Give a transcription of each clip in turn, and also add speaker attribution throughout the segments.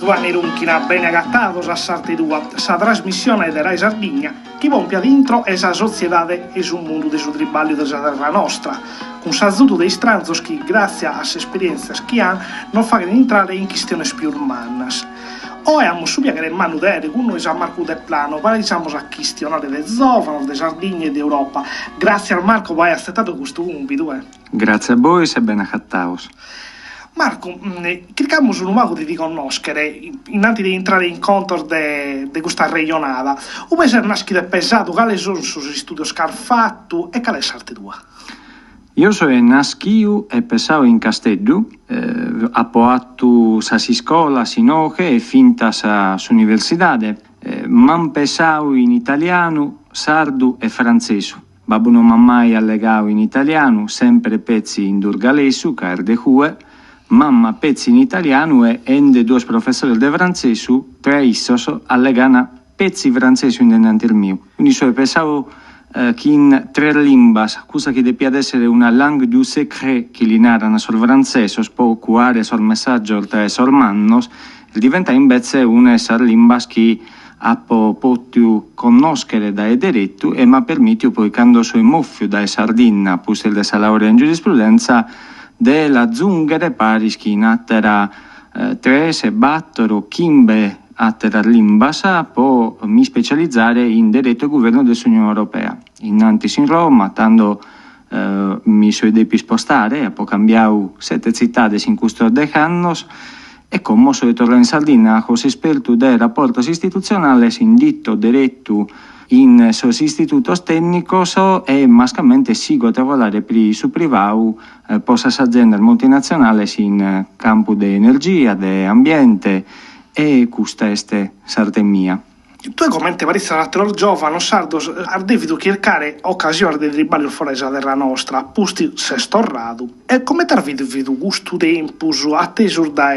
Speaker 1: Giovanni Runchina, bene agattados a Sartidua, sa trasmissione de Rai Sardegna, chi pompia dentro è sa sociedade e un mondo de su tribalio de sa terra nostra, con sazuto dei stranzos che, grazie a esperienze che hanno, non fanno entrare in questioni più umanas. Ora abbiamo subito che il mano d'ere, con noi San Marco del Plano, parliamo a questioni de Zofano, de Sardegna e d'Europa. Grazie al Marco per aver accettato questo compito.
Speaker 2: Grazie a voi e ben accattaos.
Speaker 1: Marco, cerchiamo un mago di conoscere, innanzi di entrare in conto di questa regionata, come sei nascito e pensato, quali sono i suoi studi che hai fatto e qual è l'arte tua?
Speaker 2: Io sono nasciuto e pensato in Castello, ho fatto la scuola sinoche e finta l'università, ma ho pensato in italiano, sardo e francese. Babbo non mi ha mai allegato in italiano, sempre pezzi in durgalesu, carde hue, mamma pezzi in italiano e ende due professori di francese, tre issos allegano pezzi francesi innanzi al mio. Quindi so pensato che in tre lingue, cosa che deve essere una langue du secret che li narrano sul francese, può cuare sul messaggio oltre sul mannos, diventa invece una delle lingue che ha potuto conoscere da diritto e mi ha permesso poi quando sono muffio da Sardegna, pus il della laurea in giurisprudenza, della zunghere paris che in attera trese, battero, chimbe attera limbasa, può mi specializzare in diritto e governo dell'Unione Europea. Innanzi in Roma, tanto mi sono depi spostare, ho cambiato 7 città in questo 10 anni e come sono tornato in Sardegna, ho esperto dei rapporti istituzionali, in diritto diretto in sos istitutos tecnicos e mascamente sigo a lavorare per su privato posas aziende multinazionali in campo di energia, di ambiente e questa è Sardegna.
Speaker 1: Tu come te parissa l'altro giovane, sardos, har devido cercare occasione di triballo fuori della terra nostra, pusti se storrato. E come ti hai visto questo tempo atteso da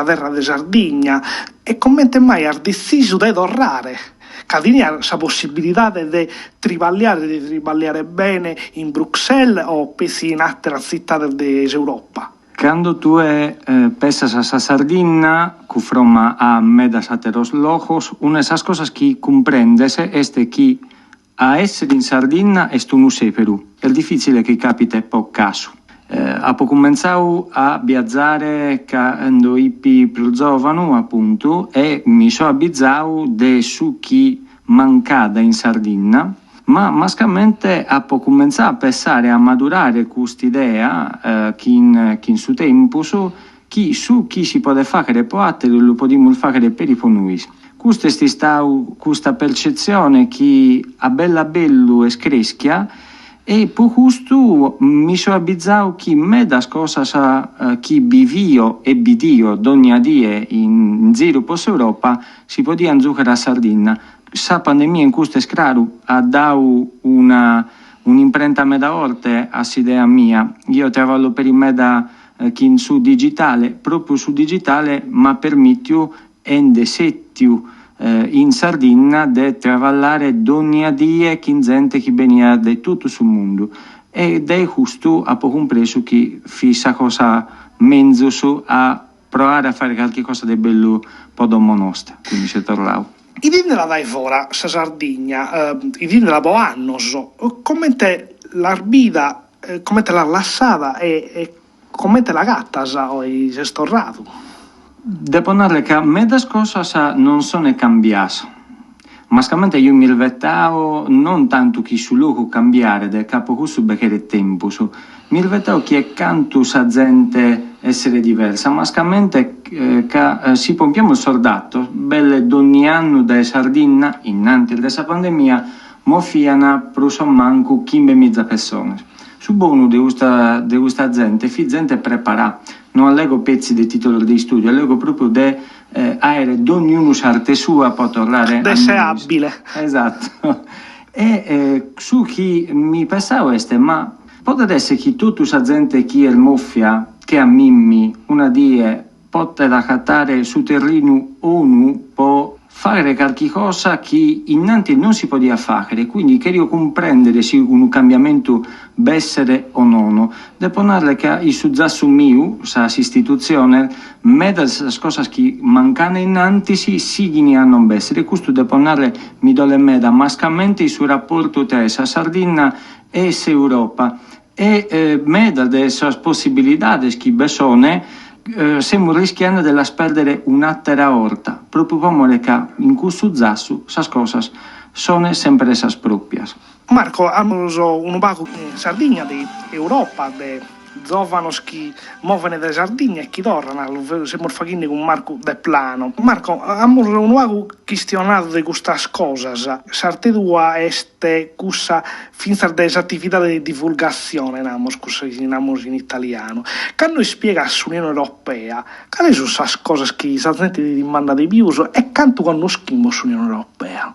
Speaker 1: terra di Sardegna e come te mai hai deciso di tornare? Che hai la possibilità di tribagliare bene in Bruxelles o pensi in altre città d'Europa?
Speaker 2: Quando tu pensas a Sardegna, que from a medas ateros lojos, una de esas cosas que comprendes es que a essere in Sardegna è un Perù. È difficile che capita poco caso. Ho cominciato a viaggiare quando ero più giovane, appunto, e mi sono abituato di su chi mancava in Sardegna, ma mascamente ho cominciato a pensare a maturare questa idea che in suo tempo che su chi si può fare può altro lo possiamo fare per i noi. Questa è stata questa percezione che a bello e screschia e per questo mi sono abituato che me da cose che vivio e vidio ogni dia in giro per l'Europa si potevano giocare a Sardegna. La pandemia in questo è chiaro ha dato un'imprenta me da volte a questa mia. Io lavoro per me da che su digitale, proprio su digitale, ma permetto in Sardegna di lavorare ogni dia con gente che veniva da tutto il mondo. Ed è giusto, ho compreso che fissa cosa mezzo a provare a fare qualcosa di bello per domo nostra. Quindi si è tornato.
Speaker 1: I din della dai fora, sa Sardegna, i din della Boannos, come te l'arbida, come te l'ha lassata e come te la gatta hai storrato?
Speaker 2: Devo dire che a me da cose non sono cambiate. Mascamente io mi riflettevo non tanto che sul luogo cambiare del capo questo perché tempo, mi riflettevo che canto sa gente essere diversa, mascamente che si pompiamo il soldato, belle ogni anno da Sardegna, innanzi della pandemia, mofiano per manco 15.000 persone. Su buono di questa gente, gente preparata, non allego pezzi di titolo di studio, allego proprio di aereo, ognuno arte sua può tornare a
Speaker 1: essere abile.
Speaker 2: Esatto. E su chi mi pensavo ma può essere che tutta questa gente che è moffia, che a Mimmi una die può raccattare su terreno ONU può fare qualche cosa che innanzi non si poteva fare, quindi querio comprendere se un cambiamento essere o no. Devo dire che il successo mio, questa istituzione, me delle cose che mancano innanzi si hanno essere. Questo devo dire mi dole me da mascamente sul rapporto tra la Sardegna e l'Europa e me delle possibilità che sono stiamo rischiando di perdere un'altra volta, proprio come che in questo zasso, queste cose sono sempre le proprie.
Speaker 1: Marco, abbiamo un poco in Sardegna di Europa, di giovani che muovono da Sardegna e che tornano, siamo facendo con Marco De Plano. Marco, abbiamo un poco questionato di queste cose. Sarte tua este questa finta delle attività di divulgazione, in italiano. Quando spiega sull'Unione Europea, quali sono queste cose che la gente ti dimanda di più e quanto conosciamo sull'Unione Europea?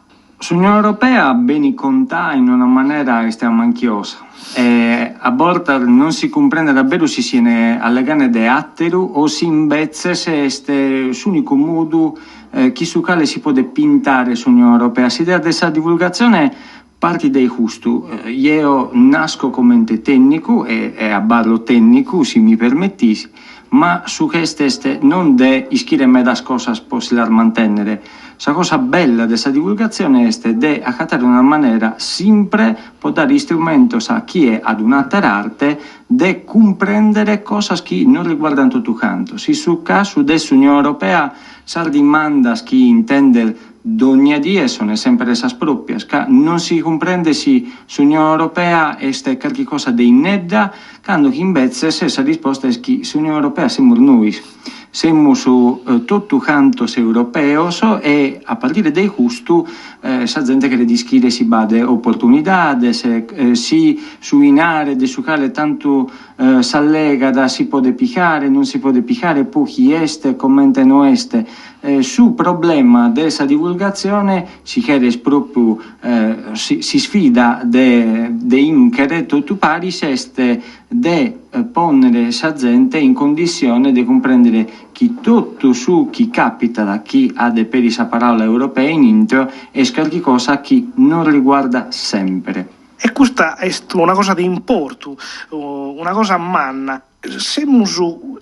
Speaker 2: L'Unione Europea bene conta in una maniera estremamente anchiosa. A volte non si comprende davvero se si è allegane de attero o se invece se è l'unico modo che su quale si può pintare l'Unione Europea. L'idea della divulgazione parte dai gusto. Io nasco come tecnico e a barlo tecnico, se mi permettisi, ma su queste non de iscrivermi da cose possiamo mantenere. La cosa bella della divulgazione è di accattare in una maniera sempre può dare strumento a chi è ad un'altra arte di comprendere cose che non riguardano tutto canto. Se sul caso dell'Unione Europea si dimanda chi intende ogni dia sono sempre le proprie, non si comprende se l'Unione Europea è qualcosa di inedda, quando invece la risposta è che l'Unione Europea siamo noi. Siamo su tutto canto europeo e a partire dai gusti sa gente che le dischiede si bade opportunità, si su in aree di su quale tanto s'allega da si può piccare, non si può piccare, poi chi este, commenta no este. Su problema della divulgazione si chiede proprio si sfida de inchere tutto pari este de ponere sa gente in condizione di comprendere che tutto su chi capita da chi ha de peri sa parola europea in intro è qualcosa che non riguarda sempre.
Speaker 1: E questa è una cosa di importo, una cosa manna. Siamo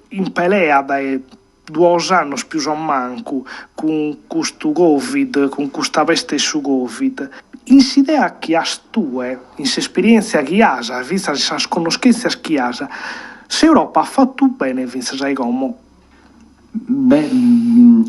Speaker 1: in pelea dai 2 anni più o manco con questo Covid, con questa peste su Covid. In idea che hai tu, in esperienza che hai, vista le conoscenze che hai, se Europa ha fatto bene, sai come?
Speaker 2: Beh,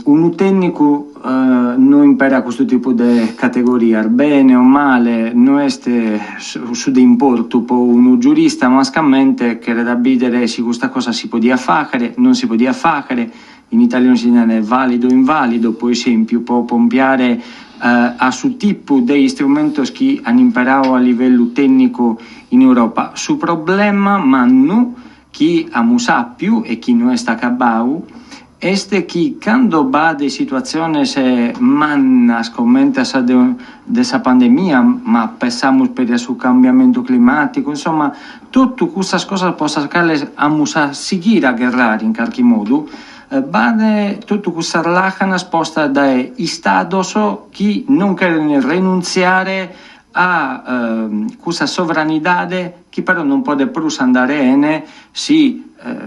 Speaker 2: un tecnico non impara questo tipo di categoria, bene o male, non è su di importo, poi un giurista mascamente che da bidere se questa cosa si poteva fare, non si poteva fare, in italiano si dice valido o invalido, per esempio, può pompiare a su tipo di strumenti che hanno imparato a livello tecnico in Europa. Su problema, ma non chi ha saputo e chi non è stato acabado, este che quando va di situazione se manna commenta dessa pandemia, ma pensiamo per il cambiamento climatico, insomma, tutte queste cose possono a seguire a guerrare in qualche modo. Bane tutto questa relacana sposta dai stados che non vogliono rinunziare a questa sovranità che però non può più andare bene se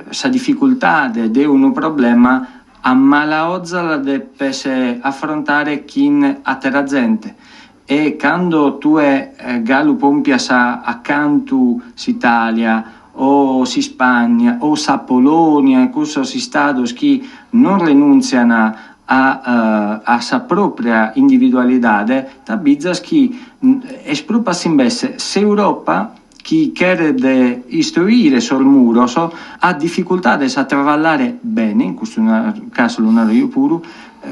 Speaker 2: sa difficoltà di un problema a malaozza la deve affrontare chi altra gente e quando tu è gallo pompia sa accanto s'Italia o si Spagna o sa Polonia e questo si stato che non rinunziano a sa propria individualità tabizza che espropria invece se Europa chi chiede di istruire sul muro ha difficoltà di travallare bene, in questo caso lo narro io pure,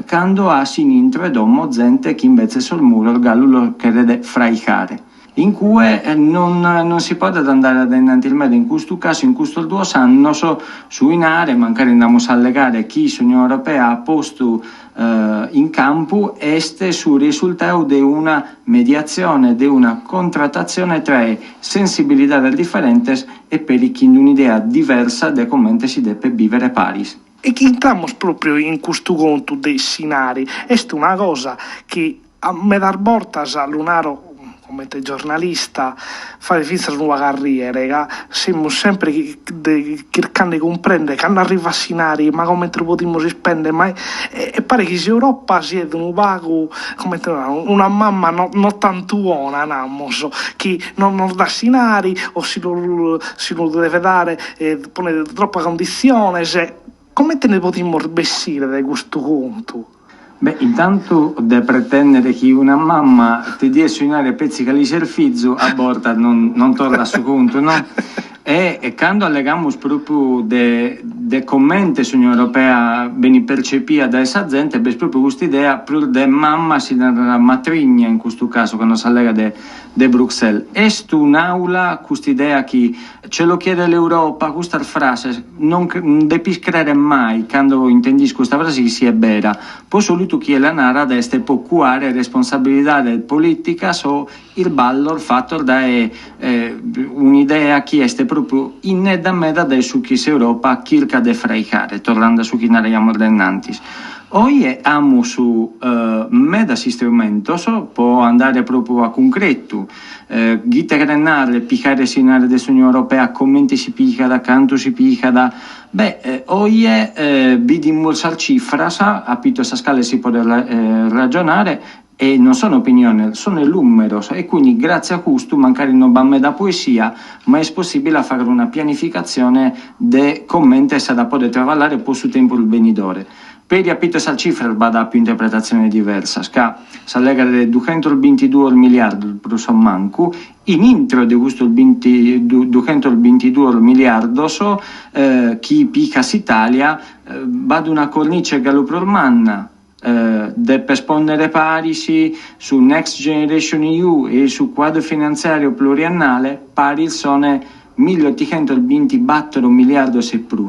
Speaker 2: quando ha sinistro e domo gente che invece sul muro il gallo lo chiede fraicare. In cui non si può andare ad innantilmente in questo caso, in questo 2 anni, su in aree, magari andiamo a legare chi l'Unione Europea ha posto in campo este sul risultato di una mediazione, di una contrattazione tra sensibilità differenti e per chi un'idea diversa di come si deve vivere Paris.
Speaker 1: E che entriamo proprio in questo conto dei scenari. È una cosa che a me dar portas a Lunaro come giornalista fare finta una carriera, siamo sempre cercando di comprendere che non arriva a scenari, ma come potremmo spendere, ma e pare che se Europa sia un vago, come una mamma non tanto buona, che non dà scenari o si lo deve dare, pone troppa condizione, come te ne potremmo vestire da questo conto?
Speaker 2: Beh, intanto da pretendere che una mamma ti dia a suonare pezzi che li servizio a borda non torna su conto, no? E quando allegamos proprio de commenti sull'Unione Europea ben percepita da essa gente, beh, proprio questa idea più de mamma si dà matrigna in questo caso, quando si allega de Bruxelles. È un'aula questa idea che ce lo chiede l'Europa, questa frase non devi credere mai quando intendi questa frase che sia vera. Poi solo chi è la nara deste può cuare responsabilità politica o il ballo, il fatto da un'idea che è proprio in da meda de su chi Europa circa de freicare, tornando su chi narriamo ordenantis. Oggi amo su meda strumento, può andare proprio a concreto. Gite grenare, piccare sinare dell'Unione Europea, commenti si picca da canto si picca da. Beh, oggi vedi molta cifra, a pito sa scala si può ragionare. E non sono opinioni, sono il numero e quindi grazie a questo magari non va da poesia, ma è possibile fare una pianificazione de commenti se da poter trovare poi su tempo il venidore. Per capito questa cifra va da più interpretazione diversa, si allega del 222 miliardi per manco, in intro di questo 222 miliardi chi picca Italia va ad una cornice galopprolmanna per spondere parisi su Next Generation EU e su quadro finanziario pluriannale pari sono 1824 miliardi e più.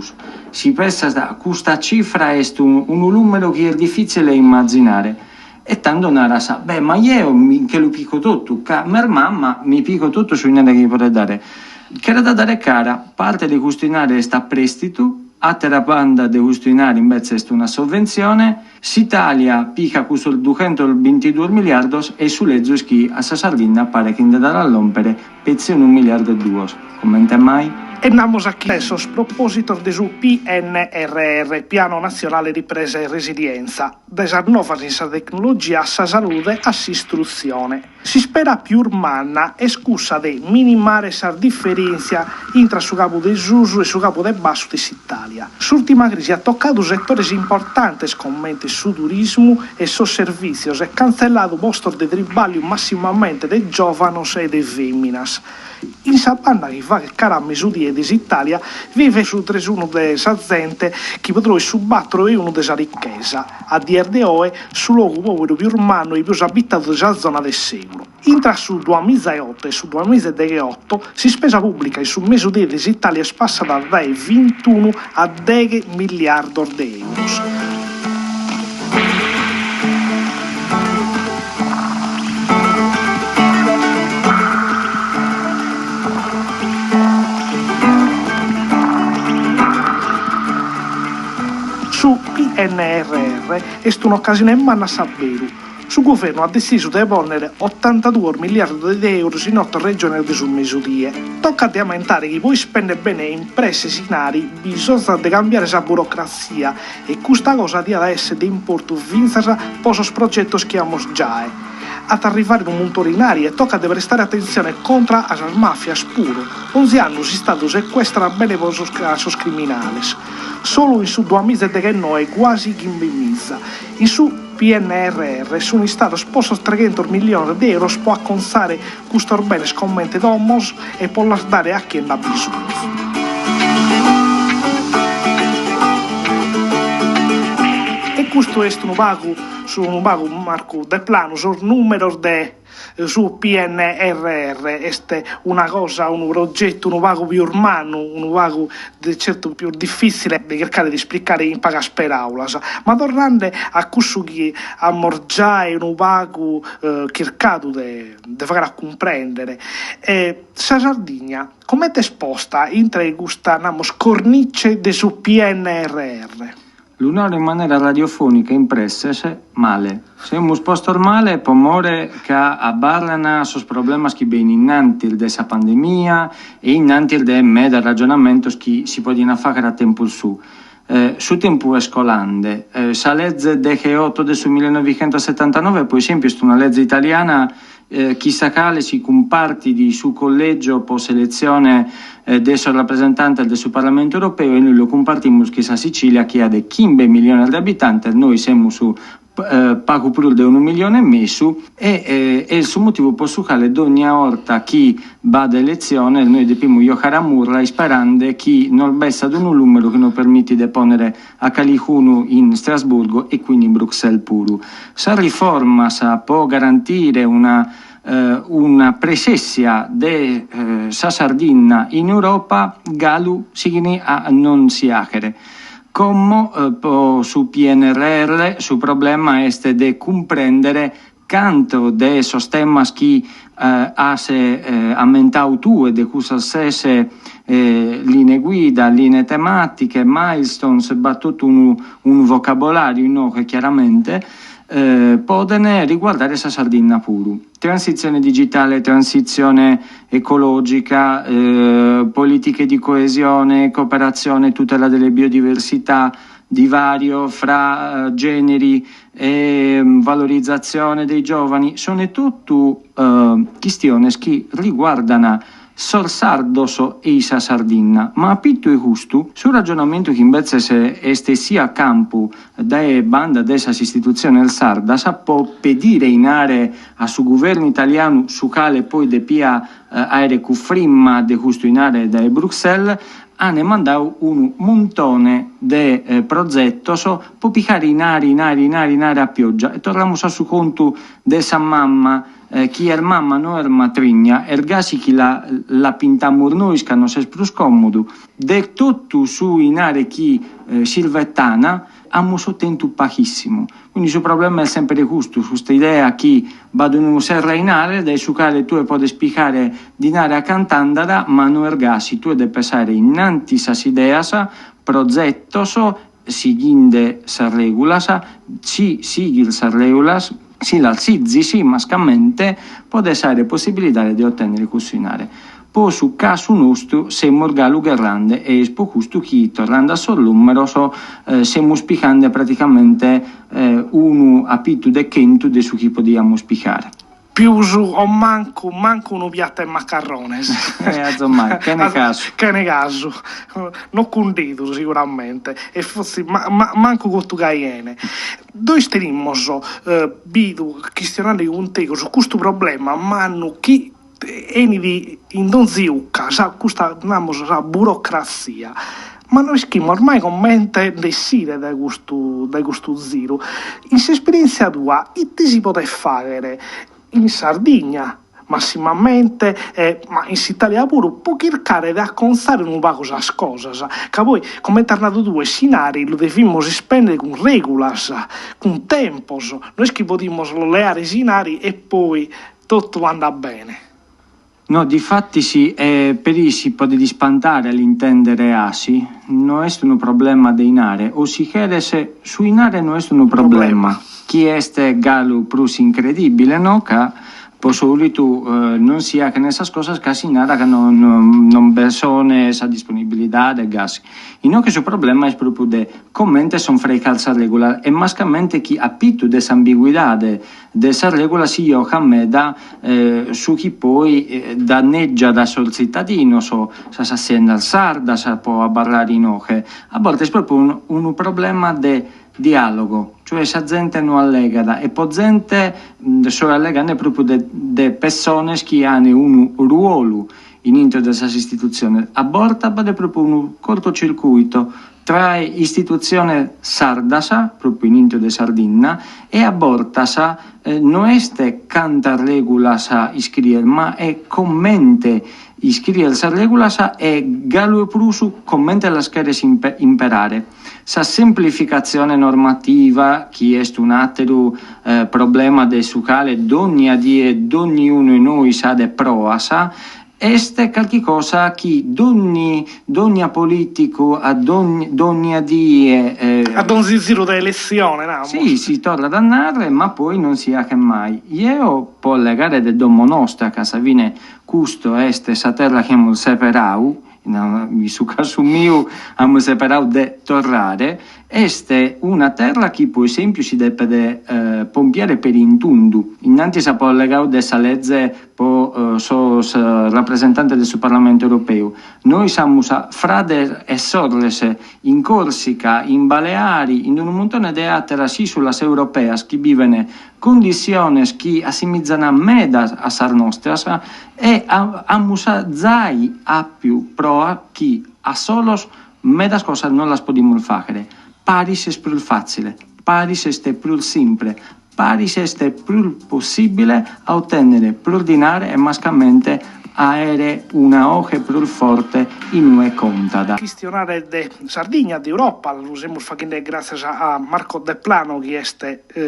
Speaker 2: Si pensa che questa cifra è un numero che è difficile immaginare e tanto nara sa, beh, ma io che lo pico tutto, per mamma mi pico tutto su niente che potete dare. Che era da dare cara, parte di questo denaro sta a prestito, altra banda di questo denaro invece è una sovvenzione, s'Italia pica questo 222 miliardi e sulle Zuschi a Sardegna pare che andrà a rompere pezzi 1 miliardo e 2. Commenta mai?
Speaker 1: E andiamo aquí adesso a proposito del PNRR, Piano Nazionale di Ripresa e Resilienza, della nuova tecnologia, sa salute e istruzione. Si spera più umana e scusa di minimare la differenza tra su capo del Susu e su capo del Basso d'Italia. L'ultima crisi ha toccato settori importanti come su turismo e su servizi e cancellato posti di trabalho massimamente dei giovani e dei femminas. In Sabana che fa che cara mesudie d'Italia vive su 31 della gente che potrà subattere uno della ricchezza, a dir de oe su luogo povero più umano e più abitato della zona del secolo. Intra su 2008 e su 2018 si spesa pubblica e su mesudie d'Italia è passata dai 21 a 10 miliardi di euro. Su PNRR è un'occasione in mano a Saveru. Su governo ha deciso di ponere 82 miliardi di euro in 8 regioni di Mesudie. Tocca di aumentare chi poi spende bene imprese sinari, bisogna di cambiare la burocrazia e questa cosa di essere di importo vinzasa posos progetti che abbiamo già. Ad arrivare in un mondo ordinario e tocca di prestare attenzione contro le mafie puro. 11 anni si stato sequestrando bene i casos criminali. Solo in su 2000 che noi quasi chi imbimizza. In su PNRR sono stati sposti 300 milioni di euro per acconciare questo bene scommette d'omos e per dare a chi ne ha bisogno. Questo è un vago marco de plano sul numero su PNRR, è una cosa, un progetto, un vago più urbano, un vago certo più difficile di cercare di spiegare in pagas per aulas, ma tornando a questo che ammorgiare un vago cercato di fare a comprendere, sa Sardegna come è esposta in questa cornice de su PNRR?
Speaker 2: l'unore in maniera radiofonica impressa male. Siamo sposto male, pomore che abbarrano sos problemas che ben innanti dessa pandemia e innanti de me del ragionamento che si possono fare a tempo su. Su tempo scolande, sa legge DG8 del 1979, per esempio, è una legge italiana chi sa cale si comparti di su collegio per selezione del suo rappresentante del suo Parlamento europeo e noi lo compartimmo che sa Sicilia che ha 15 milioni di abitanti, noi siamo su poco più di 1 milione e mezzo e il suo motivo per su cale ogni volta chi va ad elezione noi dobbiamo giocare a murla sperando che non bessa ad un numero che non permette di ponere a Calicuno in Strasburgo e quindi in Bruxelles pure. Sa riforma può garantire una presenza di Sardegna in Europa, Galu signi a non siacere. Come su PNRR, su problema è di comprendere quanto de esos temas che ha aumentato tu e di cui stesse linee guida, linee tematiche, milestones, battuto un vocabolario no, che chiaramente possono riguardare la Sardegna pure. Transizione digitale, transizione ecologica, politiche di coesione, cooperazione, tutela delle biodiversità, divario fra generi e valorizzazione dei giovani, sono tutte questioni che riguardano Sardo e Isa Sardegna, ma a pitto e giusto, sul ragionamento che invece se este sia a campo da banda dessa istituzione del Sarda, sa può pedire in area a su governo italiano su cale poi de pia aereo cuffrimma de giusto in area da Bruxelles, hanno mandato un montone di progetti per piccare in area a pioggia e torniamo a su conto dessa mamma chi è mamma non è matrigna ergasi chi la pintamur noi che non è più scomodo de tutto su in area chi silvettana abbiamo sottento pochissimo quindi il problema è sempre giusto su questa idea che vado in un serra in area dai su quale tu puoi spiegare di area cantandara ma non ergasi tu devi pensare innanti sas ideas progettos seguinde sa regulas ci sigil sa regulas si la sizzi sì mascamente può essere possibilità di ottenere cucinare. Poi su caso nostro siamo orgalu grande e po giusto che tornando a sul numero siamo spiegando praticamente uno a più de cento di su chi possiamo spiegare.
Speaker 1: Più su o manco un piatto e macarrones.
Speaker 2: Che ne caso.
Speaker 1: Che ne caso. Non condito sicuramente. E forse manco con tu caiene. Noi stiamo bidu questionando con te su questo problema, ma chi eni di indonziucca, questa burocrazia. Ma noi schimmo ormai commente desire da questo zero. In esperienza tua, che si può fare in Sardegna massimamente, ma in Italia pure, può cercare di acconzare un po' queste cose, che poi, come è tornato tu, i scenari lo dobbiamo spendere con regolas, con tempos, noi che possiamo leare i scenari e poi tutto andrà bene.
Speaker 2: No, difatti sì, per si può spantare all'intendere asi, non è un problema dei nare, o si chiede se su inare non è un problema. Chi è galu prus incredibile, no? Che po solito non sia che nessas cosas casi nada che non persone esa disponibilità del gas. E non che il problema è proprio de commente son frei calza regola e mascamente chi ha più dessa ambiguità dessa regola si gioca a me da su chi poi danneggia da sul cittadino sa s'assienda al sarda sa può abbarrare in oche. A volte è proprio un problema de dialogo, cioè sa gente non allega e poi gente solo allegano proprio de persone che hanno un ruolo in intero della istituzione. A borta è proprio un cortocircuito tra istituzione sardasa, proprio in intero de Sardegna, e a borta non è canta regola sa iscrivere, ma è commente iscrivere sa regola e gallo e prusu commente la schede imperare. Sa semplificazione normativa, che è un altro problema del su quale ogni ognuno di noi sa de proa, Este qualche cosa che ogni politico ad ogni die
Speaker 1: Ad un ziziro da elezione, no?
Speaker 2: sì, si torna a dannare, ma poi non si ha che mai. Io può legare del domo nostra, che Savine custo este sa terra che abbiamo separato, in su caso mio abbiamo separato de torrare, este una terra che per esempio si deve pompiare per intundu. Innanzi si può legare dessa legge rappresentante del suo Parlamento europeo. Noi siamo frade e sorlese in Corsica, in Baleari, in un montone di altre isole europee che vivono condizioni che assimizzano meda a sar nostras e a zai a più proa che a solos medas cose non las podemos fare. Paris è più facile, Paris è più semplice, Paris è più possibile a ottenere più dinaro e mascamente avere una oche più forte in una contada.
Speaker 1: Questionare de Sardegna, d'Europa, lo stiamo facendo grazie a Marco De Plano, che è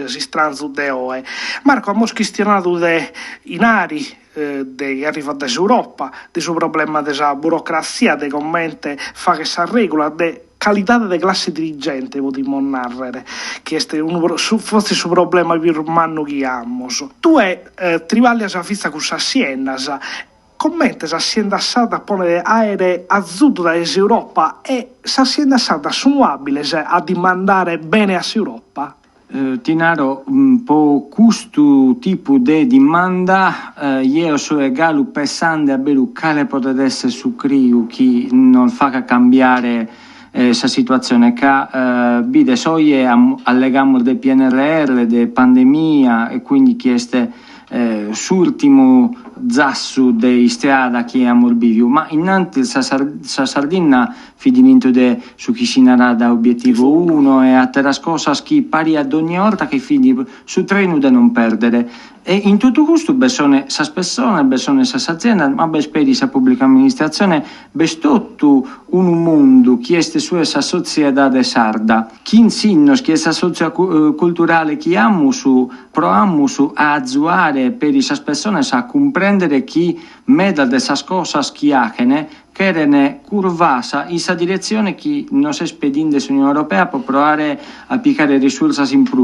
Speaker 1: sistranzo de OE. Marco, abbiamo questionato de inari, che arriva dall'Europa, del suo problema della burocrazia, de commente fa che sa regola, de qualità delle classi dirigenti, potremmo narrare, che fosse il suo problema più umano che abbiamo. Tu trivalli a fissa con Siena, commenta l'azienda stata a ponere aerei a sud dall'Europa e l'azienda stata sono abili a dimandare bene all'Europa?
Speaker 2: Tinaro, po questo tipo di domanda io sono egalo pensando a bello quale potrebbe essere su crio che non fa cambiare questa situazione che vede soglie allegamo del PNRR, di pandemia e quindi chieste l'ultimo zasso di strada che abbiamo vivido, ma innanzi la Sardegna finimento su chi si narra da obiettivo 1 e a terra scossa che pari ad ogni volta che fini su treno da non perdere e in tutto questo bisogna sa persone, bisogna sa azienda, ma speri sa pubblica amministrazione bestotto un mondo che è su essa società sarda chi insinno che essa socioculturale che amo su proamo su a azzuare per le persone a comprendere chi meda de esas cosas che hanno che erano curvasa in questa direzione che non si spedinde sull'Unione Europea per provare a piccare risorse in più.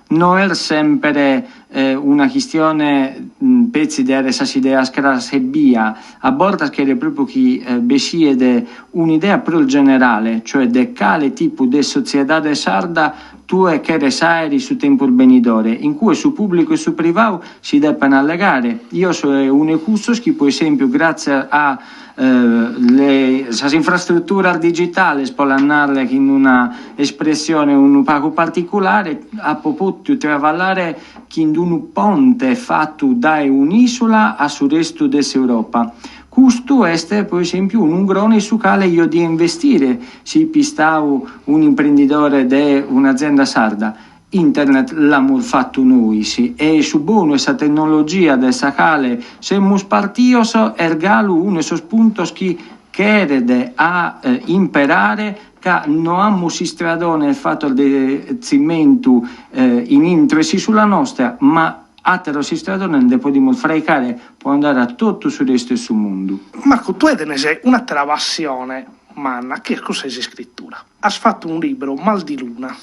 Speaker 2: Non è sempre una questione pezzi di queste idee e via, a volte che è proprio che besciede un'idea più generale, cioè di quale tipo di società sarda tu e che resaeri su tempo venidore, in cui su pubblico e su privato si debbano allegare. Io sono un ecussos che, per esempio, grazie a le infrastrutture digitali, spolannarle in una espressione un poco particolare, ha potuto travallare in un ponte fatto da un'isola a sul resto dell'Europa. Questo è, per esempio, un ungrone su quale io di investire se pistavo un imprenditore di un'azienda sarda. Internet l'abbiamo fatto noi, sì, e su buono questa tecnologia del sacale siamo partiti ergalo uno dei punti che chiede a imparare che non abbiamo si stradone il fatto del cimento in intresi sulla nostra, ma altro si stradone ne possiamo freccare, può andare a tutto sul resto del mondo.
Speaker 1: Marco, tu hai un'altra passione, manna, che cos'è scrittura? Hai fatto un libro, Mal di Luna.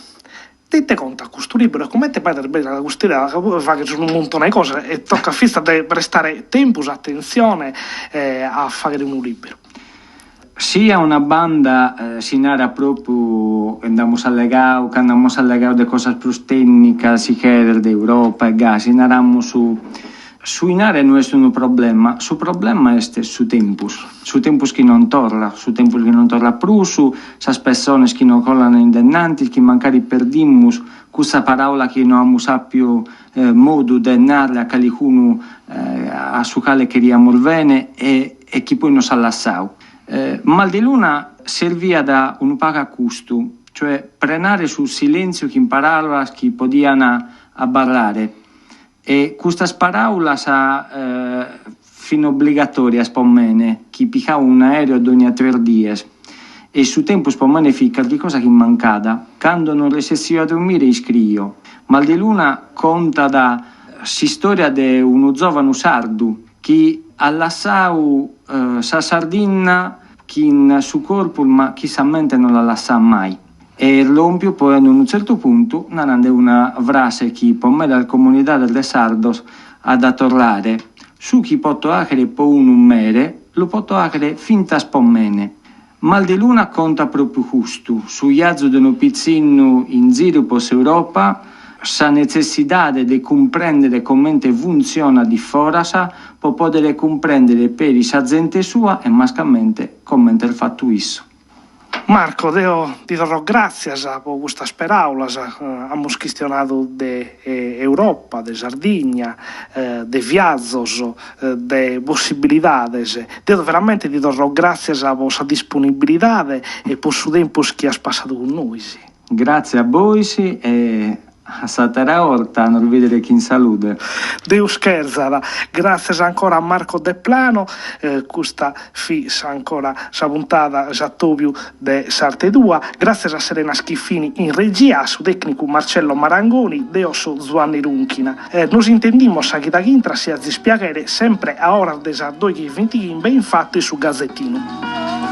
Speaker 1: Te conta questo libro, come te puoi bene la custodire, fa che sono un montone di cose e tocca a fissa di prestare tempo, attenzione a fare un libro.
Speaker 2: Sia una banda si narra proprio andiamo a legare de cose più tecniche, si chiede d'Europa e gas, si narramo su inare non è un problema, su problema è su tempus che non torna, su tempus che non torna più, su persone che non collano indennanti, che magari perdimus questa parola che non abbiamo più modo di narrare a qualcuno a su quale queriamo bene e che poi non si allassau. Mal di Luna serviva da un paracusto, cioè prenare sul silenzio che imparava che potevano a parlare. E questa parola fino obbligatoria spomene chi piccava un aereo ogni 3 giorni e su tempo spomene fica di cosa che mancava quando non riuscissi a dormire iscrio. Mal di Luna conta da storia di uno giovane sardo che allassau sa Sardegna chi in su corpo ma chi sa mente non la lascia mai. E l'ompio poi ad un certo punto non ha una frase che per me la comunità delle Sardos ad tornare su chi potto agere po un mere lo potto agere finta spommene. Mal di luna conta proprio giusto su iazzo di un pizzino in giro per Europa sa necessità di comprendere come funziona di forasa per poter comprendere per sa gente sua e mascamente come il fatto isso.
Speaker 1: Marco, io ti darò grazie per queste paraulas. Abbiamo questionato de Europa, de Sardegna, de viaggios, de possibilidades. Io veramente ti darò grazie per la vostra disponibilità e per il tempo che hai passato con noi.
Speaker 2: Grazie a voi e a Satara Orta, non vedere chi in salute.
Speaker 1: Deus scherza, grazie ancora a Marco De Plano, questa fissa ancora sa puntata Giattobio de Sartedua, grazie a Serena Schiffini in regia, su tecnico Marcello Marangoni, Deoso Zuanni Runchina. Nos intendimos a chi da Chintra sia a dispiacere sempre a ora de Sardoi che 20 ben fatti su Gazzettino.